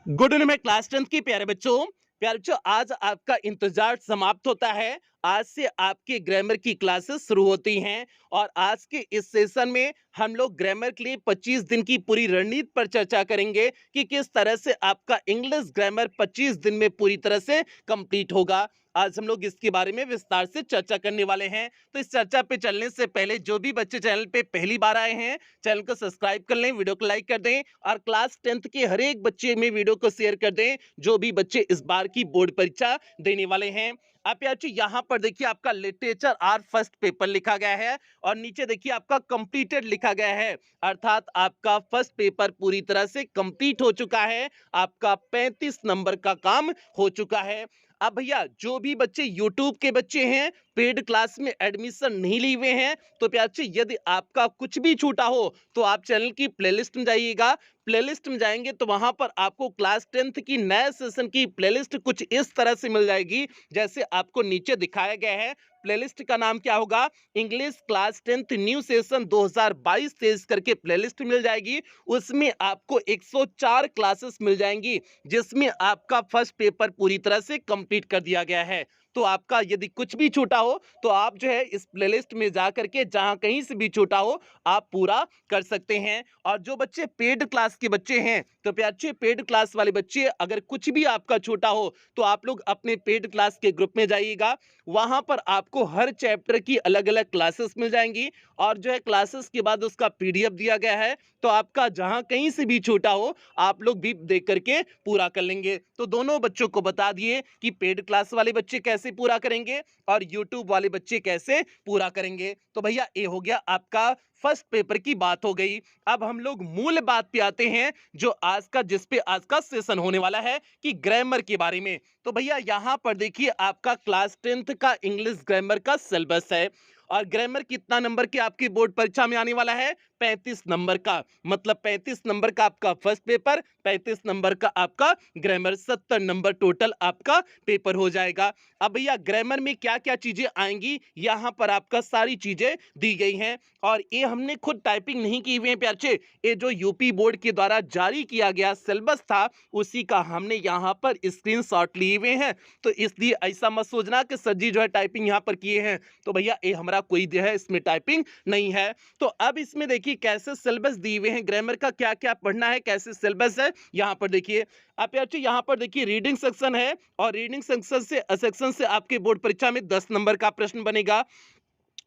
Good evening class 10th की प्यारे बच्चों आज आपका इंतजार समाप्त होता है। आज से आपके ग्रामर की क्लासेस शुरू होती हैं और आज के इस सेशन में हम लोग ग्रामर के लिए 25 दिन की पूरी रणनीति पर चर्चा करेंगे कि किस तरह से आपका इंग्लिश ग्रामर 25 दिन में पूरी तरह से कंप्लीट होगा। आज हम लोग इसके बारे में विस्तार से चर्चा करने वाले हैं। तो इस चर्चा पे चलने से पहले जो भी बच्चे चैनल पे पहली बार आए हैं, चैनल को सब्सक्राइब कर लें, वीडियो को लाइक कर दें और क्लास 10th के हर एक बच्चे में वीडियो को शेयर कर दें जो भी बच्चे इस बार की बोर्ड परीक्षा देने वाले हैं। आप यहाँ पर देखिए आपका लिटरेचर आर फर्स्ट पेपर लिखा गया है और नीचे देखिए आपका कंप्लीटेड लिखा गया है, अर्थात आपका फर्स्ट पेपर पूरी तरह से कंप्लीट हो चुका है। आपका 35 नंबर का काम हो चुका है। अब भैया जो भी बच्चे YouTube के बच्चे हैं, पेड क्लास में एडमिशन नहीं लिए हुए हैं, तो प्यारे यदि आपका कुछ भी छूटा हो तो आप चैनल की प्लेलिस्ट में जाइएगा। प्लेलिस्ट में जाएंगे तो वहां पर आपको क्लास 10th की नए सेशन की प्लेलिस्ट कुछ इस तरह से मिल जाएगी जैसे आपको नीचे दिखाया गया है। प्लेलिस्ट का नाम क्या होगा? English class 10th new session 2022-23 करके प्लेलिस्ट मिल जाएगी। उसमें आपको 104 क्लासेस मिल जाएंगी जिसमें आपका फर्स्ट पेपर पूरी तरह से कंप्लीट कर दिया गया है। तो आपका यदि कुछ भी छूटा हो तो आप जो है इस प्लेलिस्ट में जा करके जहां कहीं से भी छूटा हो आप पूरा कर सकते हैं। और जो बच्चे पेड क्लास के बच्चे हैं तो प्यारे पेड क्लास वाले बच्चे अगर कुछ भी आपका छूटा हो तो आप लोग अपने पेड क्लास के ग्रुप में जाइएगा। वहां पर आपको हर चैप्टर की अलग अलग क्लासेस मिल जाएंगी और जो है क्लासेस के बाद उसका पीडीएफ दिया गया है, तो आपका जहां कहीं से भी छूटा हो आप लोग भी देख करके पूरा कर लेंगे। तो दोनों बच्चों को बता दिए कि पेड क्लास वाले बच्चे कैसे पूरा करेंगे और यूट्यूब वाले बच्चे कैसे पूरा करेंगे। तो भैया ये हो गया आपका फर्स्ट पेपर की बात हो गई। अब हम लोग मूल बात पे आते हैं जो आज का जिस पे आज का सेशन होने वाला है कि ग्रामर के बारे में। तो भैया यहाँ पर देखिए आपका क्लास 10th का इंग्लिश ग्रामर का सिलेबस है और ग्रामर कितना नंबर के आपकी बोर्ड परीक्षा में आने वाला है? 35 नंबर का। मतलब 35 नंबर का आपका फर्स्ट पेपर, 35 नंबर का आपका ग्रामर, 70 नंबर टोटल आपका पेपर हो जाएगा। अब भैया ग्रामर में क्या क्या चीजें आएंगी यहाँ पर आपका सारी चीजें दी गई हैं और ये हमने खुद टाइपिंग नहीं की हुई है प्यारे। ये जो यूपी बोर्ड के द्वारा जारी किया गया सिलेबस था उसी का हमने यहाँ पर स्क्रीनशॉट लिए हुए हैं। तो इसलिए ऐसा मत सोचना कि सर जी जो है टाइपिंग यहाँ पर किए हैं, तो भैया ये हमारा कोई जो है इसमें टाइपिंग नहीं है। तो अब इसमें देखिए कैसे सिलेबस दिए हुए हैं, ग्रामर का क्या क्या पढ़ना है, कैसे सिलेबस है यहाँ पर देखिए। आप यहाँ पर देखिए रीडिंग सेक्शन है और रीडिंग सेक्शन से आपके बोर्ड परीक्षा में 10 नंबर का प्रश्न बनेगा।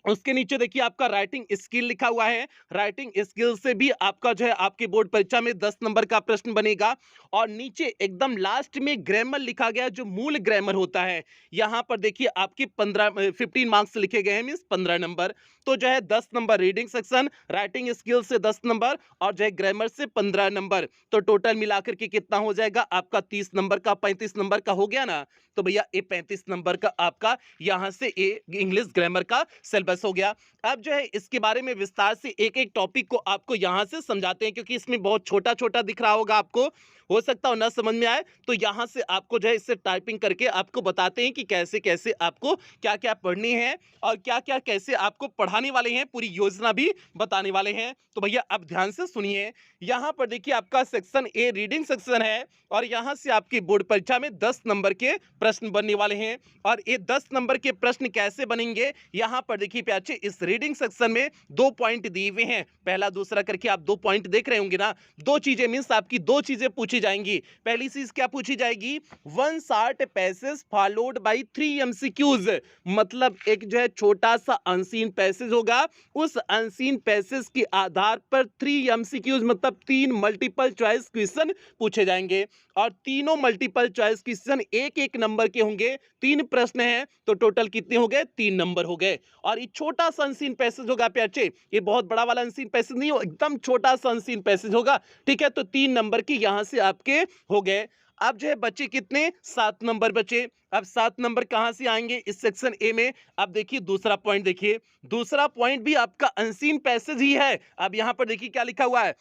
उसके नीचे देखिए आपका राइटिंग स्किल लिखा हुआ है, राइटिंग स्किल से भी आपका जो है आपके बोर्ड परीक्षा में 10 नंबर का प्रश्न बनेगा। और नीचे एकदम लास्ट में ग्रामर लिखा गया जो मूल ग्रामर होता है, यहाँ पर देखिए आपके 15 मार्क्स लिखे गए हैं, मीन्स 15 नंबर। तो जो है 10 number reading section, writing skill से 10 नंबर और जो है ग्रामर से 15 नंबर। तो टोटल मिलाकर के कितना हो जाएगा आपका? 30 नंबर का 35 नंबर का हो गया ना। तो भैया ये 35 नंबर का आपका यहाँ से ये इंग्लिश ग्रामर का सिलेबस हो गया। अब जो है इसके बारे में विस्तार से एक एक टॉपिक को आपको यहाँ से समझाते हैं क्योंकि इसमें बहुत छोटा छोटा दिख रहा होगा आपको, हो सकता हो ना समझ में आए, तो यहाँ से आपको जो है इससे टाइपिंग करके आपको बताते हैं कि कैसे कैसे आपको क्या क्या पढ़नी है और क्या क्या कैसे आपको पढ़ाने वाले हैं, पूरी योजना भी बताने वाले हैं। तो भैया अब ध्यान से सुनिए। यहाँ पर देखिए आपका सेक्शन ए रीडिंग सेक्शन है और यहाँ से आपकी बोर्ड परीक्षा में 10 नंबर के प्रश्न बनने वाले हैं। और ये 10 नंबर के प्रश्न कैसे बनेंगे यहाँ पर देखिए प्यारे, इस रीडिंग सेक्शन में 2 पॉइंट दिए हुए हैं, पहला दूसरा करके आप 2 पॉइंट देख रहे होंगे ना। दो चीजें मींस आपकी दो चीजें पूछी जाएंगी। पहली चीज क्या पूछी जाएगी? 1 short passage followed by 3 MCQs. मतलब एक जो है छोटा सा अनसीन पैसेज होगा, उस अनसीन पैसेज के आधार पर 3 एमसीक्यूज मतलब 3 मल्टीपल चॉइस क्वेश्चन पूछे जाएंगे और तीनों मल्टीपल चॉइस क्वेश्चन एक एक नंबर के होंगे। 3 प्रश्न हैं तो टोटल कितने हो गए? 3 नंबर हो गए। और ये छोटा सा अनसीन पैसेज होगा प्यारे, ये बहुत बड़ा वाला अनसीन पैसेज नहीं हो, एकदम छोटा सा अनसीन पैसेज होगा, ठीक है। तो 3 नंबर की यहां से आपके हो गए। अब जो है बच्चे कितने? 7 नंबर बचे। अब 7 नंबर कहां से आएंगे इस सेक्शन ए में? अब देखिए दूसरा पॉइंट, देखिए दूसरा पॉइंट भी आपका अनसीन पैसेज ही है। अब यहां पर देखिए क्या लिखा हुआ है,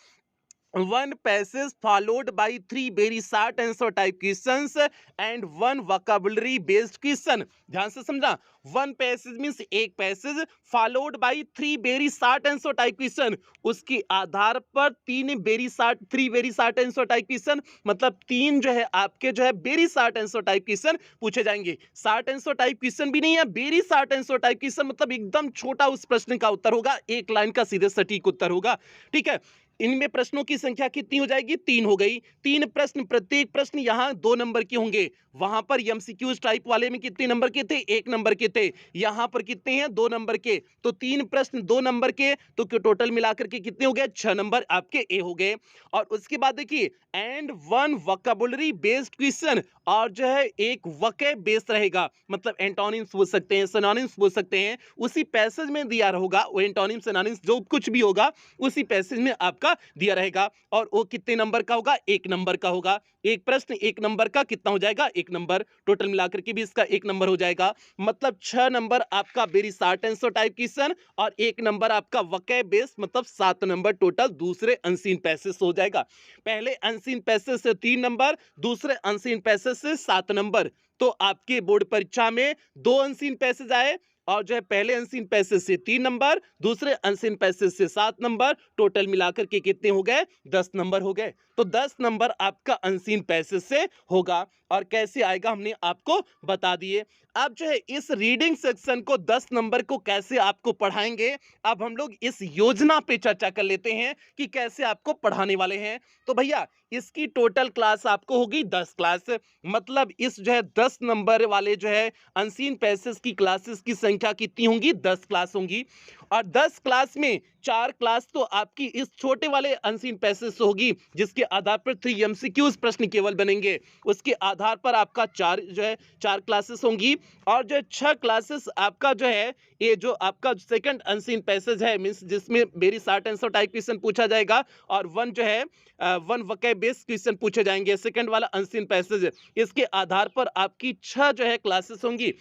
one passage followed by three very short answer type questions and one vocabulary based question। ध्यान से समझा। वन पैसेज मीन्स एक passage, followed by three very short answer type question, उसके आधार पर three very short answer type question, मतलब तीन जो है आपके जो है very short answer type question पूछे जाएंगे। शॉर्ट आंसर टाइप क्वेश्चन भी नहीं है, very short answer type question मतलब एकदम छोटा उस प्रश्न का उत्तर होगा, एक लाइन का सीधे सटीक उत्तर होगा। ठीक है, इनमें प्रश्नों की संख्या कितनी हो जाएगी? तीन हो गई। तीन प्रश्न, प्रत्येक प्रश्न यहां 2 नंबर के होंगे। वहां पर एमसीक्यूज टाइप वाले में कितने नंबर के थे? 1 नंबर के थे। यहां पर कितने हैं? 2 नंबर के। तो तीन प्रश्न 2 नंबर के, तो टोटल मिलाकर के कितने हो गए? 6 नंबर आपके ए हो गए। और उसके बाद देखिए, and one vocabulary based question, और जो है एक वोकैब बेस्ड रहेगा, मतलब एंटोनिम्स बोल सकते हैं, सिनोनिम्स बोल सकते हैं, उसी पैसेज में दिया होगा। वो एंटोनिम सिनोनिम्स जो कुछ भी होगा उसी पैसेज में आपका दिया रहेगा। और वो कितने नंबर का होगा? 1 नंबर का होगा। एक प्रश्न 1 नंबर का कितना हो जाएगा? 1 नंबर। टोटल मिलाकर के भी इसका 1 नंबर हो जाएगा, मतलब 6 नंबर आपका very short answer type question और 1 नंबर आपका वोकैब बेस्ड, मतलब 7 नंबर टोटल दूसरे अनसीन पैसेज हो जाएगा। पहले अनसीन पैसेज से 3 नंबर, दूसरे अनसीन पैसेज से 7 नंबर। तो आपके बोर्ड परीक्षा में 2 अनसीन पैसेज आए, और जो है पहले अनसीन पैसेज से 3 नंबर, दूसरे अनसीन पैसेज से 7 नंबर, टोटल मिलाकर के कितने हो गए? 10 नंबर हो गए। तो 10 नंबर आपका अनसीन पैसेज से होगा। और कैसे आएगा हमने आपको बता दिए। अब जो है इस रीडिंग सेक्शन को 10 नंबर को कैसे आपको पढ़ाएंगे, अब हम लोग इस योजना पे चर्चा कर लेते हैं कि कैसे आपको पढ़ाने वाले हैं। तो भैया इसकी टोटल क्लास आपको होगी 10 क्लास, मतलब इस जो है 10 नंबर वाले जो है अनसीन पैसेज की क्लासेस की संख्या कितनी होंगी? 10 क्लास होंगी। और 10 क्लास में 4 क्लास तो आपकी इस छोटे वाले अनसीन पैसेज से होगी, जिसके आधार पर 3 एमसीक्यूज प्रश्न केवल बनेंगे। उसके आधार पर आपका 4 क्लासेस होंगी। और जो 6 क्लासेस आपका जो है, ये जो आपका सेकंड अनसीन पैसेज है, मींस जिसमें very short answer type question पूछा जाएगा, और वन जो है वन वोकैब बेस्ड क्वेश्चन पूछे जाएंगे, सेकंड वाला अनसीन पैसेज। इसके आधार पर आपकी 6 जो है क्लासेस होंगी।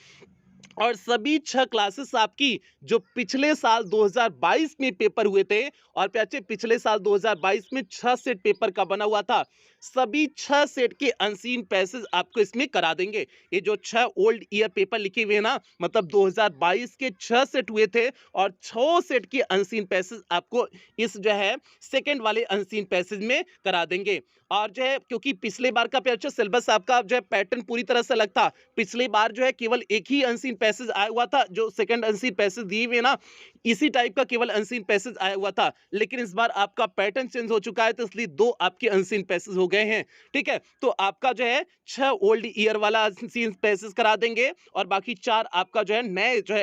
और सभी 6 क्लासेस आपकी जो पिछले साल 2022 में पेपर हुए थे, और प्याचे पिछले साल 2022 में 6 सेट पेपर का बना हुआ था, सभी 6 सेट के अनसीन पैसेज आपको इसमें करा देंगे। ये जो 6 ओल्ड ईयर पेपर लिखे हुए हैं ना, मतलब 2022 के 6 सेट हुए थे, और 6 सेट के अनसीन पैसेज आपको इस जो है सेकंड वाले अनसीन पैसेज में करा देंगे। और जो है क्योंकि पिछले बार का प्याचे सिलेबस आपका जो है पैटर्न पूरी तरह से अलग था। पिछली बार जो है केवल एक ही अनसीन पैसेज आया हुआ था, जो सेकंड अनसीन पैसेज दिए हुए ना, इसी टाइप का केवल अनसीन पैसेज आया हुआ था। लेकिन इस बार आपका पैटर्न चेंज हो चुका है, तो इसलिए 2 आपके अनसीन पैसेज हो गए हैं। ठीक है, तो आपका जो है 6 ओल्ड ईयर वाला अनसीन पैसेज करा देंगे, और बाकी 4 आपका जो है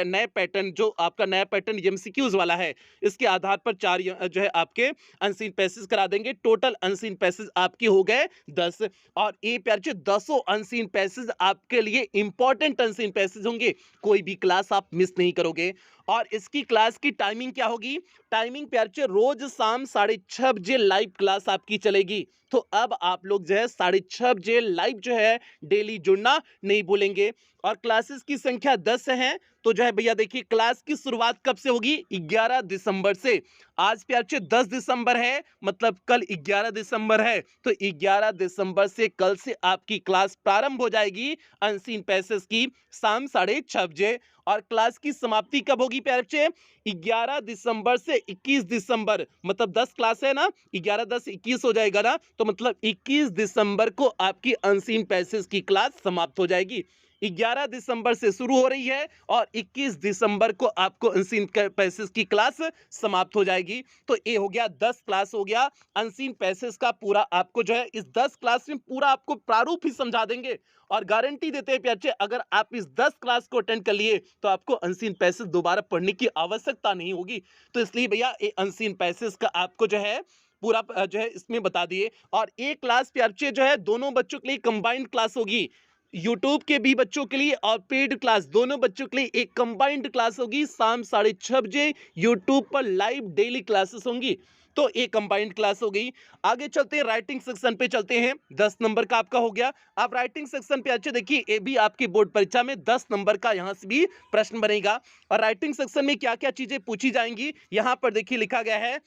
नए पैटर्न, जो आपका नया पैटर्न एमसीक्यूज वाला है, इसके आधार पर 4 जो है आपके अनसीन पैसेज करा देंगे। टोटल अनसीन पैसेज आपके हो गए 10। और ये प्यार 10 अनसीन पैसेज आपके लिए इंपॉर्टेंट अनसीन पैसेज होंगे, कोई भी क्लास आप मिस नहीं करोगे। और इसकी क्लास की टाइमिंग क्या होगी? टाइमिंग प्यार रोज शाम 6:30 बजे लाइव क्लास आपकी चलेगी। तो अब आप लोग जो है 6:30 बजे लाइव जो है डेली जुड़ना नहीं भूलेंगे। और क्लासेस की संख्या 10 है। तो जो है भैया देखिए, क्लास की शुरुआत कब से होगी? 11 दिसंबर से। आज प्यार 10 दिसंबर है, मतलब कल 11 दिसंबर है, तो 11 दिसंबर से कल से आपकी क्लास प्रारंभ हो जाएगी अनसीन पैसेज की, शाम 6:30 बजे। और क्लास की समाप्ति कब होगी प्यारे बच्चे? 11 दिसंबर से 21 दिसंबर, मतलब 10 क्लास है ना, 11 10 21 हो जाएगा ना, तो मतलब 21 दिसंबर को आपकी अनसीन पैसेज की क्लास समाप्त हो जाएगी। 11 दिसंबर से शुरू हो रही है, और 21 दिसंबर को आपको अनसीन पैसेज की क्लास समाप्त हो जाएगी। तो ये हो गया 10 क्लास हो गया अनसीन पैसेज का पूरा। आपको जो है इस 10 क्लास में पूरा आपको प्रारूप ही समझा देंगे, और गारंटी देते हैं प्यारे, अगर आप इस 10 क्लास को अटेंड कर लिए तो आपको अनसीन पैसेज दोबारा पढ़ने की आवश्यकता नहीं होगी। तो इसलिए भैया ये अनसीन पैसेज का आपको जो है पूरा जो है इसमें बता दिए। और एक क्लास प्यारे जो है दोनों बच्चों के लिए कंबाइंड क्लास होगी, यूट्यूब के भी बच्चों के लिए और पेड क्लास दोनों बच्चों के लिए एक कंबाइंड क्लास होगी। शाम 6:30 बजे यूट्यूब पर लाइव डेली क्लासेस होंगी। तो एक कंबाइंड क्लास हो गई। आगे चलते हैं, राइटिंग सेक्शन पे चलते हैं। 10 नंबर का आपका हो गया। आप राइटिंग सेक्शन पे अच्छे देखिए, ये भी आपकी बोर्ड परीक्षा में 10 नंबर का यहां से भी प्रश्न बनेगा। और राइटिंग सेक्शन में क्या क्या चीजें पूछी जाएंगी, यहां पर देखिए लिखा गया है,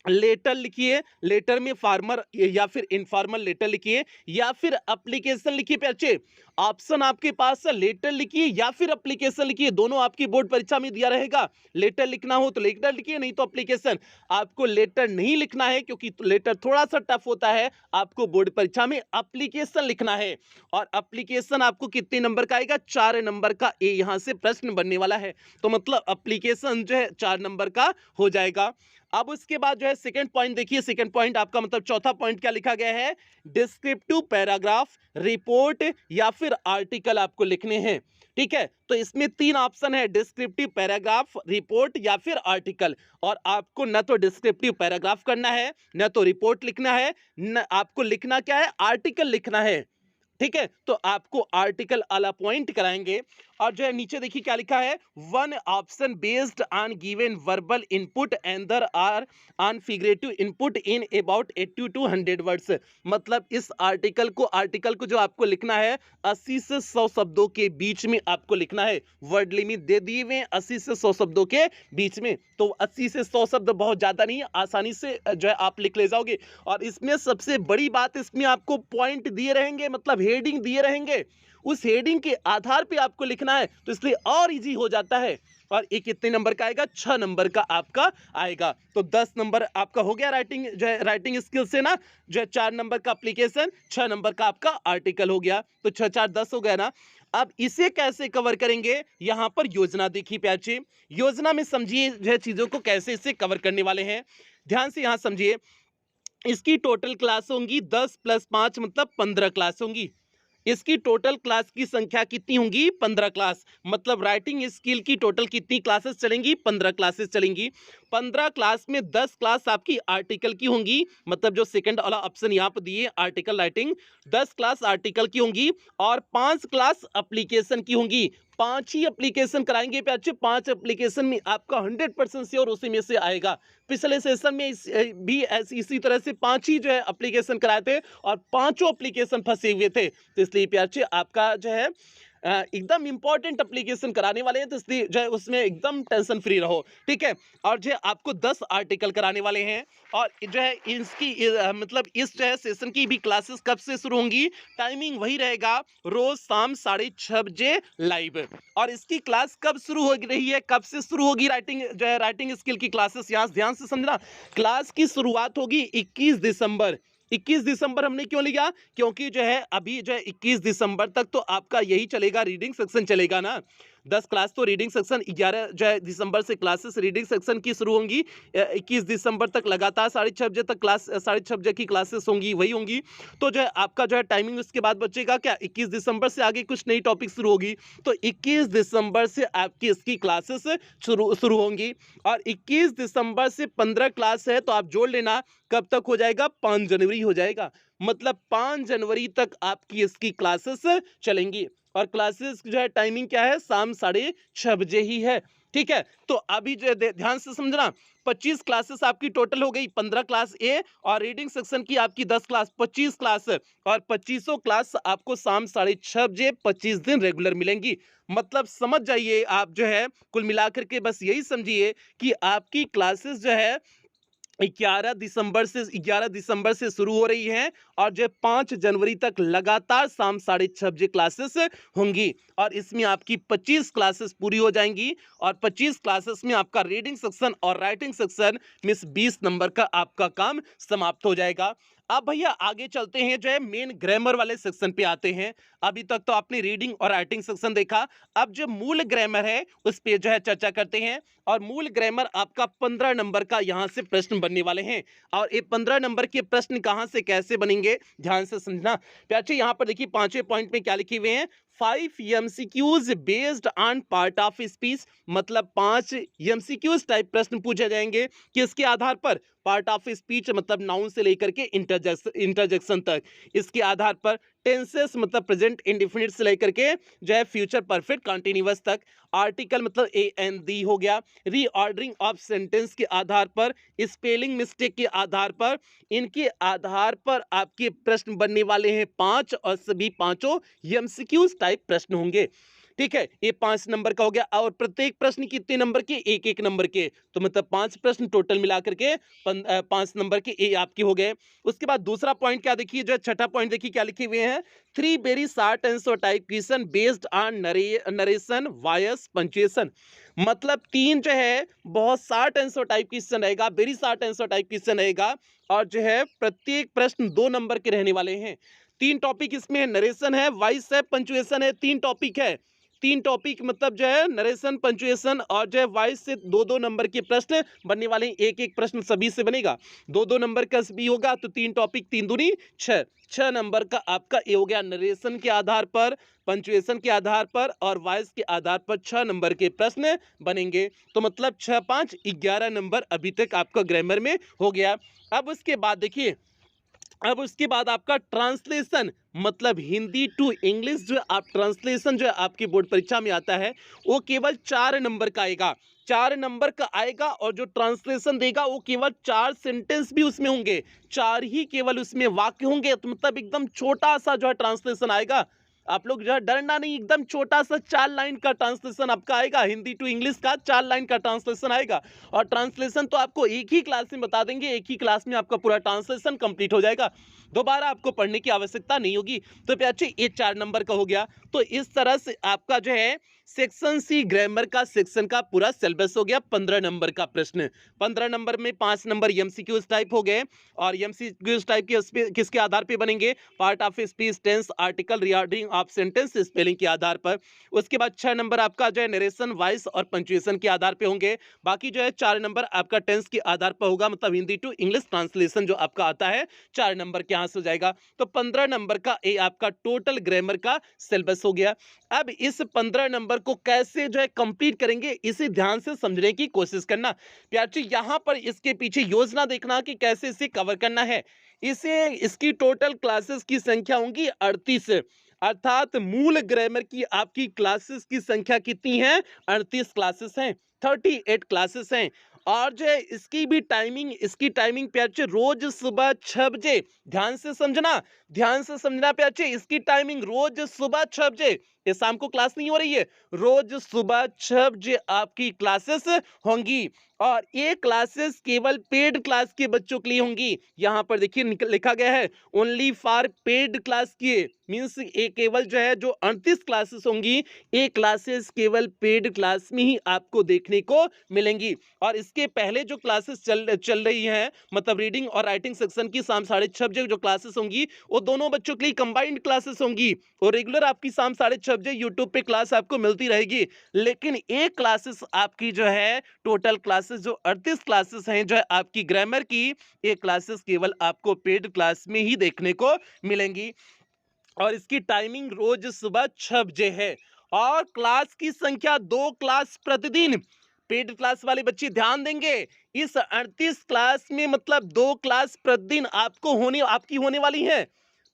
लेटर लिखिए, लेटर में फार्मर या फिर इनफॉर्मल लेटर लिखिए या फिर एप्लीकेशन लिखिए बच्चे। ऑप्शन आपके पास है, लेटर लिखिए या फिर एप्लीकेशन लिखिए, दोनों आपकी बोर्ड परीक्षा में दिया रहेगा। लेटर लिखना हो तो लेटर लिखिए, नहीं तो एप्लीकेशन। आपको लेटर नहीं लिखना है क्योंकि लेटर थोड़ा सा टफ होता है, आपको बोर्ड परीक्षा में एप्लीकेशन लिखना है। और एप्लीकेशन आपको कितने नंबर का आएगा? 4 नंबर का ए यहां से प्रश्न बनने वाला है, तो मतलब एप्लीकेशन जो है 4 नंबर का हो जाएगा। अब उसके बाद जो है सेकंड पॉइंट देखिए, सेकंड पॉइंट आपका मतलब चौथा पॉइंट क्या लिखा गया है? डिस्क्रिप्टिव पैराग्राफ, रिपोर्ट या फिर आर्टिकल आपको लिखने हैं। ठीक है, तो इसमें 3 ऑप्शन है, डिस्क्रिप्टिव पैराग्राफ, रिपोर्ट या फिर आर्टिकल। और आपको न तो डिस्क्रिप्टिव पैराग्राफ करना है, न तो रिपोर्ट लिखना है, न आपको लिखना क्या है? आर्टिकल लिखना है। ठीक है, तो आपको आर्टिकल वाला पॉइंट कराएंगे। और जो है नीचे देखिए क्या लिखा है? One option based on given verbal input and there are on figurative input in about 80 to 100 words. मतलब इस आर्टिकल को जो आपको लिखना है 80 से 100 शब्दों के बीच में आपको लिखना है। वर्ड लिमिट दे दिए हुए हैं 80 से 100 शब्दों के बीच में, तो 80 से 100 शब्द बहुत ज्यादा नहीं है, आसानी से जो है आप लिख ले जाओगे। और इसमें सबसे बड़ी बात, इसमें आपको पॉइंट दिए रहेंगे, मतलब हेडिंग दिए रहेंगे, उस हेडिंग के आधार पे आपको लिखना है, तो इसलिए और इजी हो जाता है। और ये कितने नंबर का आएगा? 6 नंबर का आपका आएगा। तो 10 नंबर आपका हो गया राइटिंग, जो है राइटिंग स्किल से ना, जो है 4 नंबर का एप्लीकेशन, 6 नंबर का आपका आर्टिकल हो गया। तो 6 4 10 हो गया ना। अब इसे कैसे कवर करेंगे? यहां पर योजना देखिए प्याचे, योजना में समझिए जो है चीजों को कैसे इसे कवर करने वाले हैं। ध्यान से यहां समझिए, इसकी टोटल क्लास होंगी 10 + 5 मतलब 15 क्लास होंगी। इसकी टोटल क्लास की संख्या कितनी होंगी? 15 क्लास। मतलब राइटिंग स्किल की टोटल कितनी क्लासेस चलेंगी? 15 क्लासेस चलेंगी। 15 क्लास में 10 क्लास आपकी आर्टिकल की होंगी, मतलब जो सेकंड वाला ऑप्शन यहाँ पर दिए आर्टिकल राइटिंग, 10 क्लास आर्टिकल की होंगी और 5 क्लास एप्लीकेशन की होंगी। 5 ही एप्लीकेशन कराएंगे पे अच्छे, 5 एप्लीकेशन में आपका 100% श्योर उसी में से आएगा। पिछले सेशन में भी इसी तरह से 5 ही जो है एप्लीकेशन कराए थे और पांचों एप्लीकेशन फंसे हुए थे। तो इसलिए प्यार से आपका जो है एकदम इंपॉर्टेंट एप्लीकेशन कराने वाले हैं, तो इसलिए जो है उसमें एकदम टेंशन फ्री रहो। ठीक है, और जो है आपको 10 आर्टिकल कराने वाले हैं। और जो है इसकी मतलब इस जो है सेशन की भी क्लासेस कब से शुरू होंगी? टाइमिंग वही रहेगा, रोज शाम 6:30 बजे लाइव। और इसकी क्लास कब शुरू हो रही है, कब से शुरू होगी राइटिंग, जो है राइटिंग स्किल की क्लासेस? यहाँ ध्यान से समझना, क्लास की शुरुआत होगी 21 दिसंबर। 21 दिसंबर हमने क्यों लिया? क्योंकि जो है अभी जो है 21 दिसंबर तक तो आपका यही चलेगा, रीडिंग सेक्शन चलेगा ना। 10 क्लास तो रीडिंग सेक्शन, 11 जो है दिसंबर से क्लासेस रीडिंग सेक्शन की शुरू होंगी। 21 दिसंबर तक लगातार 6:30 बजे तक क्लास, 6:30 बजे की क्लासेस होंगी, वही होंगी। तो जो है आपका जो है टाइमिंग उसके बाद बचेगा क्या? 21 दिसंबर से आगे कुछ नई टॉपिक शुरू होगी, तो 21 दिसंबर से आपकी इसकी क्लासेस शुरू होंगी। और 21 दिसंबर से 15 क्लास है, तो आप जोड़ लेना कब तक हो जाएगा? 5 जनवरी हो जाएगा। मतलब 5 जनवरी तक आपकी इसकी क्लासेस चलेंगी। और क्लासेस जो है टाइमिंग क्या है? शाम 6:30 बजे ही है। ठीक है, तो अभी जो है ध्यान से समझना, 25 क्लासेस आपकी टोटल हो गई, 15 क्लास ए और रीडिंग सेक्शन की आपकी 10 क्लास, 25 क्लास। और 25 क्लास आपको शाम 6:30 बजे 25 दिन रेगुलर मिलेंगी। मतलब समझ जाइए आप, जो है कुल मिलाकर के बस यही समझिए कि आपकी क्लासेस जो है 11 दिसंबर से शुरू हो रही हैं और जो 5 जनवरी तक लगातार शाम 6:30 बजे क्लासेस होंगी। और इसमें आपकी 25 क्लासेस पूरी हो जाएंगी और 25 क्लासेस में आपका रीडिंग सेक्शन और राइटिंग सेक्शन में 20 नंबर का आपका काम समाप्त हो जाएगा। अब भैया आगे चलते हैं, जो है मेन ग्रामर वाले सेक्शन पे आते हैं। अभी तक तो आपने रीडिंग और राइटिंग सेक्शन देखा, अब जो मूल ग्रामर है उस पे जो है चर्चा करते हैं। और मूल ग्रामर आपका 15 नंबर का यहाँ से प्रश्न बनने वाले हैं। और ये 15 नंबर के प्रश्न कहाँ से कैसे बनेंगे, ध्यान से समझना। प्यारे यहाँ पर देखिए 5वें पॉइंट में क्या लिखे हुए हैं? 5 MCQs based on part of speech. मतलब 5 MCQs टाइप प्रश्न पूछे जाएंगे, किसके आधार पर? पार्ट ऑफ स्पीच मतलब नाउन से लेकर के इंटरजेक्शन तक। इसके आधार पर टेंसेस मतलब प्रेजेंट इंडेफिनिट से लेकर के जो है फ्यूचर परफेक्ट कंटिन्यूअस तक। आर्टिकल मतलब ए एन दी हो गया। रीऑर्डरिंग ऑफ सेंटेंस के आधार पर, स्पेलिंग मिस्टेक के आधार पर, इनके आधार पर आपके प्रश्न बनने वाले हैं 5 और सभी पांचों एमसीक्यूज टाइप प्रश्न होंगे। ठीक है, ये 5 नंबर का हो गया और प्रत्येक प्रश्न कितने नंबर के? 1-1 नंबर के। तो मतलब 5 प्रश्न टोटल मिला करके 5 नंबर के ये आपके हो गए। उसके बाद दूसरा पॉइंट क्या देखिए, जो छठा पॉइंट देखिए क्या लिखे हुए हैं, 3 very short answer type question based on narration voice punctuation. मतलब 3 जो है बहुत शॉर्ट आंसर टाइप क्वेश्चन रहेगा, very short answer type question रहेगा और जो है प्रत्येक प्रश्न 2 नंबर के रहने वाले हैं। 3 टॉपिक इसमें है, नरेशन है, वॉइस है, पंक्चुएशन है, 3 टॉपिक है। 3 टॉपिक मतलब जो है नरेशन, पंक्चुएशन और जो है वॉइस से 2-2 नंबर के प्रश्न बनने वाले हैं। एक-एक प्रश्न सभी से बनेगा। 2-2 नंबर का भी होगा तो 3 टॉपिक 3 दूनी 6। 6 नंबर का आपका ये हो गया नरेशन के आधार पर, पंक्चुएशन के आधार पर और वॉइस के आधार पर 6 नंबर के प्रश्न बनेंगे। तो मतलब 6-5 11 नंबर अभी तक आपका ग्रामर में हो गया। अब उसके बाद देखिए, अब उसके बाद आपका ट्रांसलेशन मतलब हिंदी टू इंग्लिश जो आप ट्रांसलेशन जो आपकी बोर्ड परीक्षा में आता है वो केवल 4 नंबर का आएगा। 4 नंबर का आएगा और जो ट्रांसलेशन देगा वो केवल 4 सेंटेंस भी उसमें होंगे, 4 ही केवल उसमें वाक्य होंगे। तो मतलब एकदम छोटा सा जो है ट्रांसलेशन आएगा। आप लोग जो है डरना नहीं, एकदम छोटा सा 4 लाइन का ट्रांसलेशन आपका आएगा, हिंदी टू इंग्लिश का 4 लाइन का ट्रांसलेशन आएगा। और ट्रांसलेशन तो आपको एक ही क्लास में बता देंगे, एक ही क्लास में आपका पूरा ट्रांसलेशन कंप्लीट हो जाएगा, दोबारा आपको पढ़ने की आवश्यकता नहीं होगी। तो प्यारे ये 4 नंबर का हो गया। तो इस तरह से आपका जो है सेक्शन सी ग्रामर का सेक्शन का पूरा सिलेबस हो गया। 15 नंबर का प्रश्न, 15 नंबर में 5 नंबर एमसीक्यूज टाइप हो गए और एमसीक्यूज टाइप के किसके आधार पे बनेंगे? Part of speech, tense, article, regarding of sentence, spelling के आधार पर। उसके बाद 6 नंबर आपका जो है नरेशन, वॉइस और पंक्चुएशन के आधार पे होंगे। बाकी जो है 4 नंबर आपका टेंस के आधार पर होगा, मतलब हिंदी टू इंग्लिश ट्रांसलेशन जो आपका आता है 4 नंबर के यहाँ से हो जाएगा। तो 15 नंबर का ये आपका टोटल ग्रामर का सिलेबस हो गया। अब इस 15 नंबर को कैसे जो है कंप्लीट करेंगे इसे ध्यान से समझने की कोशिश करना। प्यार यहाँ पर इसके पीछे योजना देखना कि कैसे इसे कवर करना है। इसे इसकी टोटल क्लासेस की संख्या होंगी 38, अर्थात मूल ग्रामर की आपकी क्लासेस की संख्या कितनी है? 38 क्लासेस हैं, 38 क्लासेस हैं। और जो है इसकी टाइमिंग प्यारे रोज सुबह 6 बजे, ध्यान से समझना, ध्यान से समझना प्यारे, इसकी टाइमिंग रोज सुबह 6 बजे, ये शाम को क्लास नहीं हो रही है, रोज सुबह 6 बजे आपकी क्लासेस होंगी। और ये क्लासेस केवल पेड क्लास के बच्चों के लिए होंगी। यहाँ पर देखिए लिखा गया है ओनली फॉर पेड क्लास के, मीन्स ये केवल जो है जो 38 क्लासेस होंगी, ये क्लासेस केवल पेड क्लास में ही आपको देखने को मिलेंगी। और इसके पहले जो क्लासेस चल रही हैं, मतलब रीडिंग और राइटिंग सेक्शन की शाम 6:30 बजे जो क्लासेस होंगी वो दोनों बच्चों के लिए कंबाइंड क्लासेस होंगी और रेगुलर आपकी शाम 6:30 बजे यूट्यूब पे क्लास आपको मिलती रहेगी। लेकिन एक क्लासेस आपकी जो है टोटल क्लासेस जो 38 क्लासेस हैं जो है आपकी ग्रामर की, ये क्लासेस केवल आपको पेड क्लास में ही देखने को मिलेंगी। और इसकी टाइमिंग रोज सुबह 6 बजे है और क्लास की संख्या 2 क्लास प्रतिदिन। पेड क्लास वाले बच्चे ध्यान देंगे, इस 38 क्लास में मतलब 2 क्लास प्रतिदिन आपकी होने वाली है।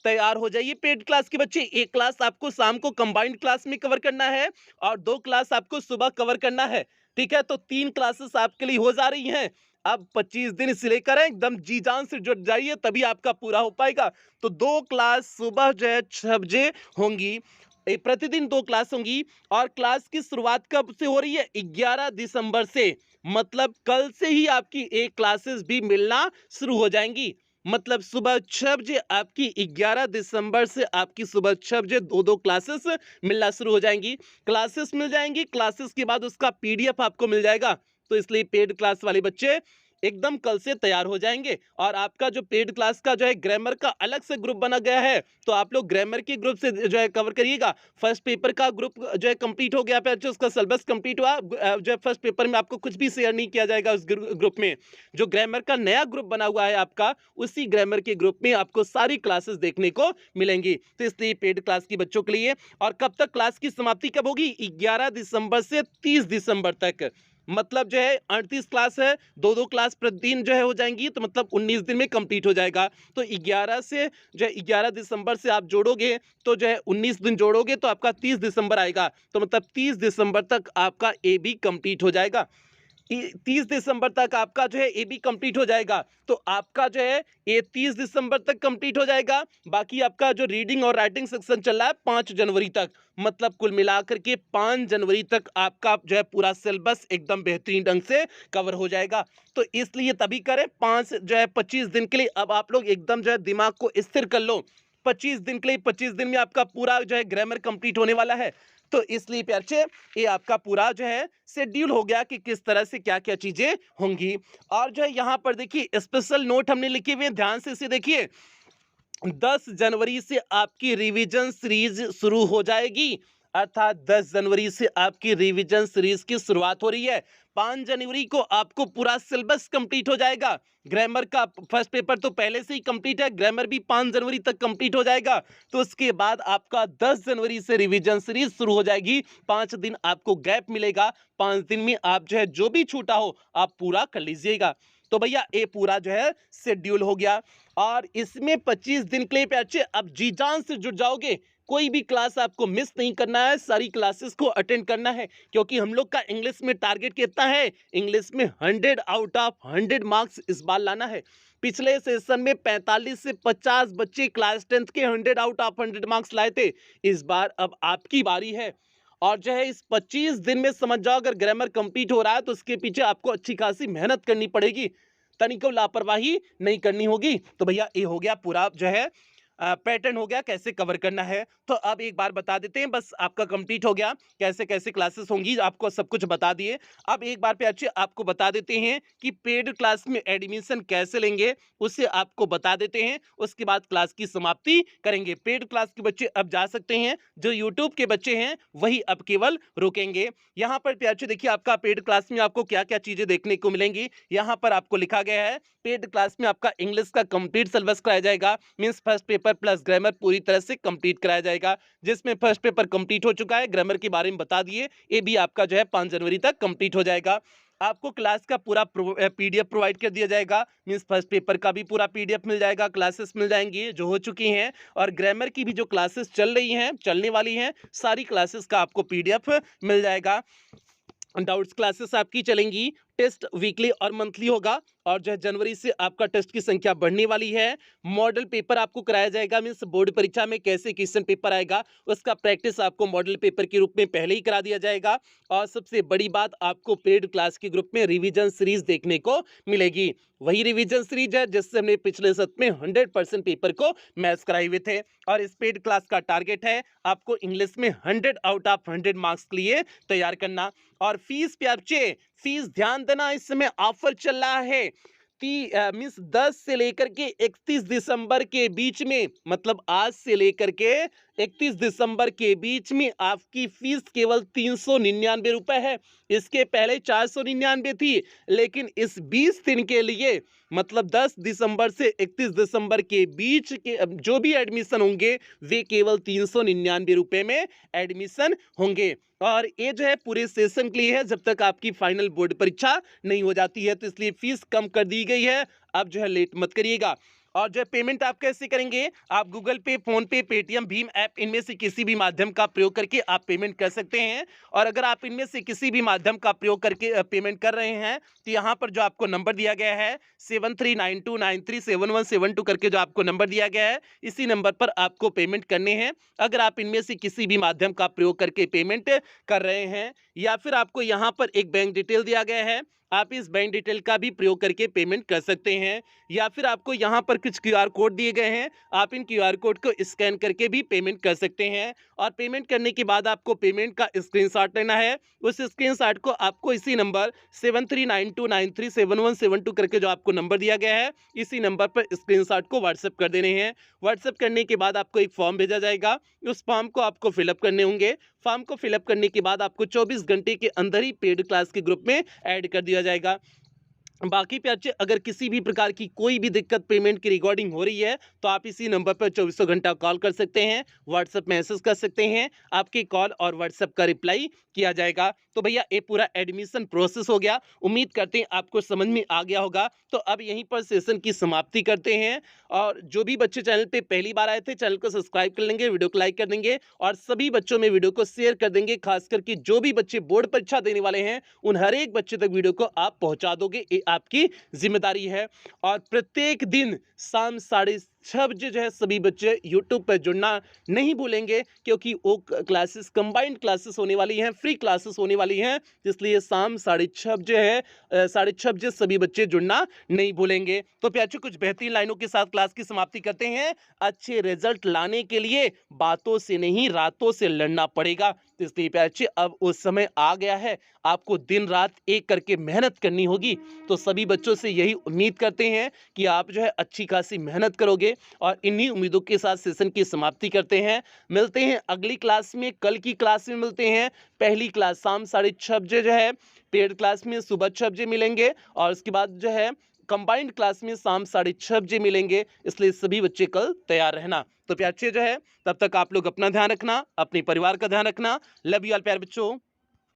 तैयार हो जाइए पेड क्लास के बच्चे। एक क्लास आपको शाम को कंबाइंड क्लास में कवर करना है और 2 क्लास आपको सुबह कवर करना है। ठीक है, तो 3 क्लासेस आपके लिए हो जा रही हैं। अब 25 दिन इसे लेकर एकदम जी जान से जुट जाइए, तभी आपका पूरा हो पाएगा। तो 2 क्लास सुबह जो है 6 बजे होंगी, प्रतिदिन 2 क्लास होंगी। और क्लास की शुरुआत कब से हो रही है? 11 दिसंबर से, मतलब कल से ही आपकी एक क्लासेस भी मिलना शुरू हो जाएंगी। मतलब सुबह 6 बजे आपकी 11 दिसंबर से आपकी सुबह 6 बजे 2-2 क्लासेस मिलना शुरू हो जाएंगी। क्लासेस मिल जाएंगी, क्लासेस के बाद उसका पीडीएफ आपको मिल जाएगा। तो इसलिए पेड क्लास वाले बच्चे एकदम कल से तैयार हो जाएंगे। और आपका जो पेड क्लास का जो है ग्रामर का अलग से ग्रुप बना गया है, तो आप लोग ग्रामर के ग्रुप से जो है कवर करिएगा। फर्स्ट पेपर का ग्रुप जो है कंप्लीट हो गया, फिर उसका सिलेबस कंप्लीट हुआ, जो है फर्स्ट पेपर में आपको कुछ भी शेयर नहीं किया जाएगा उस ग्रुप में। जो ग्रामर का नया ग्रुप बना हुआ है आपका, उसी ग्रामर के ग्रुप में आपको सारी क्लासेस देखने को मिलेंगी। तो इसलिए पेड क्लास की बच्चों के लिए। और कब तक क्लास की समाप्ति कब होगी? 11 दिसंबर से 30 दिसंबर तक। मतलब जो है 38 क्लास है, 2-2 क्लास प्रतिदिन जो है हो जाएंगी, तो मतलब 19 दिन में कंप्लीट हो जाएगा। तो 11 से जो है 11 दिसंबर से आप जोड़ोगे तो जो है 19 दिन जोड़ोगे तो आपका 30 दिसंबर आएगा। तो मतलब 30 दिसंबर तक आपका ए भी कंप्लीट हो जाएगा। 30 दिसंबर तक आपका जो है ये भी कंप्लीट हो जाएगा। तो आपका जो है ये 30 दिसंबर तक कंप्लीट हो जाएगा। बाकी आपका जो रीडिंग और राइटिंग सेक्शन चल रहा है 5 जनवरी तक, मतलब कुल मिलाकर के 5 जनवरी तक आपका जो है पूरा सिलेबस एकदम बेहतरीन ढंग से कवर हो जाएगा। तो इसलिए तभी करें 5 जो है 25 दिन के लिए अब आप लोग एकदम जो है दिमाग को स्थिर कर लो। 25 दिन के लिए 25 दिन में आपका पूरा जो है ग्रामर कंप्लीट होने वाला है। तो इसलिए प्यार से ये आपका पूरा जो है शेड्यूल हो गया कि किस तरह से क्या-क्या चीजें होंगी। और जो है यहाँ पर देखिए स्पेशल नोट हमने लिखे हुए हैं, ध्यान से इसे देखिए। 10 जनवरी से आपकी रिवीजन सीरीज शुरू हो जाएगी, अर्थात 10 जनवरी से आपकी रिवीजन सीरीज की शुरुआत हो रही है। 5 जनवरी को आपको पूरा सिलेबस कंप्लीट हो जाएगा। ग्रामर का फर्स्ट पेपर तो पहले से ही कंप्लीट है, ग्रामर भी 5 जनवरी तक कंप्लीट हो जाएगा। तो उसके बाद आपका 10 जनवरी से रिवीजन सीरीज शुरू हो जाएगी। 5 दिन आपको गैप मिलेगा, 5 दिन में आप जो है जो भी छूटा हो आप पूरा कर लीजिएगा। तो भैया ये पूरा जो है शेड्यूल हो गया। और इसमें 25 दिन के लिए बच्चे अब जी जान से जुट जाओगे। कोई भी क्लास आपको मिस नहीं करना है, सारी क्लासेस को अटेंड करना है, क्योंकि हम लोग का इंग्लिश में टारगेट कितना है, इंग्लिश में 100 आउट ऑफ 100 मार्क्स इस बार लाना है। पिछले सेशन में 45 से 50 बच्चे क्लास 10th के 100 आउट ऑफ 100 मार्क्स लाए थे। इस बार अब आपकी बारी है। और जो है इस 25 दिन में समझ जाओ, अगर ग्रामर कंप्लीट हो रहा है तो उसके पीछे आपको अच्छी खासी मेहनत करनी पड़ेगी, तनिको लापरवाही नहीं करनी होगी। तो भैया ये हो गया पूरा जो है पैटर्न हो गया कैसे कवर करना है। तो अब एक बार बता देते हैं, बस आपका कंप्लीट हो गया कैसे कैसे क्लासेस होंगी, आपको सब कुछ बता दिए। अब एक बार पे अच्छे आपको बता देते हैं कि पेड क्लास में एडमिशन कैसे लेंगे, उससे आपको बता देते हैं। उसके बाद क्लास की समाप्ति करेंगे। पेड क्लास के बच्चे अब जा सकते हैं, जो यूट्यूब के बच्चे हैं वही अब केवल रुकेंगे। यहाँ पर प्यारे देखिए आपका पेड क्लास में आपको क्या क्या चीजें देखने को मिलेंगी। यहाँ पर आपको लिखा गया है पेड क्लास में आपका इंग्लिश का कंप्लीट सिलेबस कराया जाएगा, means first paper plus grammar पूरी तरह से कंप्लीट कराया जाएगा। जिसमें फर्स्ट पेपर कंप्लीट हो चुका है, ग्रामर के बारे में बता दिए, ये भी आपका जो है 5 जनवरी तक कंप्लीट हो जाएगा। आपको क्लास का पूरा पीडीएफ प्रोवाइड कर दिया जाएगा, मींस फर्स्ट पेपर का भी पूरा पीडीएफ मिल जाएगा, क्लासेस मिल जाएंगी जो हो चुकी हैं, और ग्रामर की भी जो क्लासेस चल रही हैं चलने वाली हैं सारी क्लासेस का आपको पीडीएफ मिल जाएगा। डाउट्स क्लासेस आपकी चलेंगी, टेस्ट वीकली और मंथली होगा। और जो है जनवरी से आपका टेस्ट की संख्या बढ़ने वाली है। मॉडल पेपर आपको कराया जाएगा, मींस बोर्ड परीक्षा में कैसे क्वेश्चन पेपर आएगा उसका प्रैक्टिस आपको मॉडल पेपर के रूप में पहले ही करा दिया जाएगा। और सबसे बड़ी बात, आपको पेड क्लास के ग्रुप में रिवीजन सीरीज देखने को मिलेगी। वही रिवीजन सीरीज है जिससे हमने पिछले सत्र में 100% पेपर को मैच कराए हुए थे। और इस पेड क्लास का टारगेट है आपको इंग्लिश में 100 आउट ऑफ 100 मार्क्स के लिए तैयार करना। और फीस पे आपचे फीस ध्यान देना, इस समय ऑफर चल रहा है मीन्स 10 से लेकर के 31 दिसंबर के बीच में, मतलब आज से लेकर के 31 दिसंबर के बीच में आपकी फीस केवल 399 रुपए है। इसके पहले 499 थी, लेकिन इस 20 दिन के लिए, मतलब 10 दिसंबर से 31 दिसंबर के बीच के जो भी एडमिशन होंगे वे केवल 399 रुपए में एडमिशन होंगे। और ये जो है पूरे सेशन के लिए है, जब तक आपकी फाइनल बोर्ड परीक्षा नहीं हो जाती है। तो इसलिए फीस कम कर दी गई है, अब जो है लेट मत करिएगा। और जो पेमेंट आप कैसे करेंगे, आप गूगल पे, फोन पे, पेटीएम, भीम ऐप इनमें से किसी भी माध्यम का प्रयोग करके आप पेमेंट कर सकते हैं। और अगर आप इनमें से किसी भी माध्यम का प्रयोग करके पेमेंट कर रहे हैं तो यहाँ पर जो आपको नंबर दिया गया है 7392937172 करके जो आपको नंबर दिया गया है, इसी नंबर पर आपको पेमेंट करने हैं। अगर आप इनमें से किसी भी माध्यम का प्रयोग करके पेमेंट कर रहे हैं, या फिर आपको यहाँ पर एक बैंक डिटेल दिया गया है, आप इस बैंक डिटेल का भी प्रयोग करके पेमेंट कर सकते हैं। या फिर आपको यहाँ पर कुछ क्यूआर कोड दिए गए हैं, आप इन क्यूआर कोड को स्कैन करके भी पेमेंट कर सकते हैं। और पेमेंट करने के बाद आपको पेमेंट का स्क्रीनशॉट लेना है। उस स्क्रीनशॉट को आपको इसी नंबर 7392937172 करके जो आपको नंबर दिया गया है, इसी नंबर पर स्क्रीनशॉट को व्हाट्सएप कर देने हैं। व्हाट्सएप करने के बाद आपको एक फॉर्म भेजा जाएगा, उस फॉर्म को आपको फिलअप करने होंगे। फॉर्म को फिलअप करने के बाद आपको 24 घंटे के अंदर ही पेड क्लास के ग्रुप में ऐड कर दिया जाएगा। बाकी प्यारे बच्चे अगर किसी भी प्रकार की कोई भी दिक्कत पेमेंट की रिकॉर्डिंग हो रही है तो आप इसी नंबर पर चौबीसों घंटा कॉल कर सकते हैं, व्हाट्सएप मैसेज कर सकते हैं, आपके कॉल और व्हाट्सएप का रिप्लाई किया जाएगा। तो भैया ये पूरा एडमिशन प्रोसेस हो गया, उम्मीद करते हैं आपको समझ में आ गया होगा। तो अब यहीं पर सेशन की समाप्ति करते हैं और जो भी बच्चे चैनल पे पहली बार आए थे चैनल को सब्सक्राइब कर लेंगे, वीडियो को लाइक कर देंगे और सभी बच्चों में वीडियो को शेयर कर देंगे। खास करके जो भी बच्चे बोर्ड परीक्षा देने वाले हैं उन हर एक बच्चे तक वीडियो को आप पहुंचा दोगे, ये आपकी जिम्मेदारी है। और प्रत्येक दिन शाम 6:30 बजे जो है सभी बच्चे यूट्यूब पर जुड़ना नहीं भूलेंगे, क्योंकि वो क्लासेस कंबाइंड क्लासेस होने वाली हैं, फ्री क्लासेस होने वाली हैं, इसलिए शाम 6:30 बजे है 6:30 बजे सभी बच्चे जुड़ना नहीं भूलेंगे। तो प्यारे कुछ बेहतरीन लाइनों के साथ क्लास की समाप्ति करते हैं। अच्छे रिजल्ट लाने के लिए बातों से नहीं रातों से लड़ना पड़ेगा, तो इसलिए प्यारे अब उस समय आ गया है, आपको दिन रात एक करके मेहनत करनी होगी। तो सभी बच्चों से यही उम्मीद करते हैं कि आप जो है अच्छी खासी मेहनत करोगे और इन्हीं उम्मीदों के साथ सेशन की समाप्ति करते हैं। मिलते हैं अगली क्लास में, कल की क्लास में मिलते हैं। पहली क्लास शाम 6:30 बजे जो है, पेड क्लास में सुबह 6 बजे मिलेंगे और उसके बाद जो है कंबाइंड क्लास में शाम 6:30 बजे मिलेंगे, इसलिए सभी बच्चे कल तैयार रहना। तो प्यारे जो है तब तक आप लोग अपना ध्यान रखना, अपने परिवार का ध्यान रखना। लव यू ऑल प्यारे बच्चों।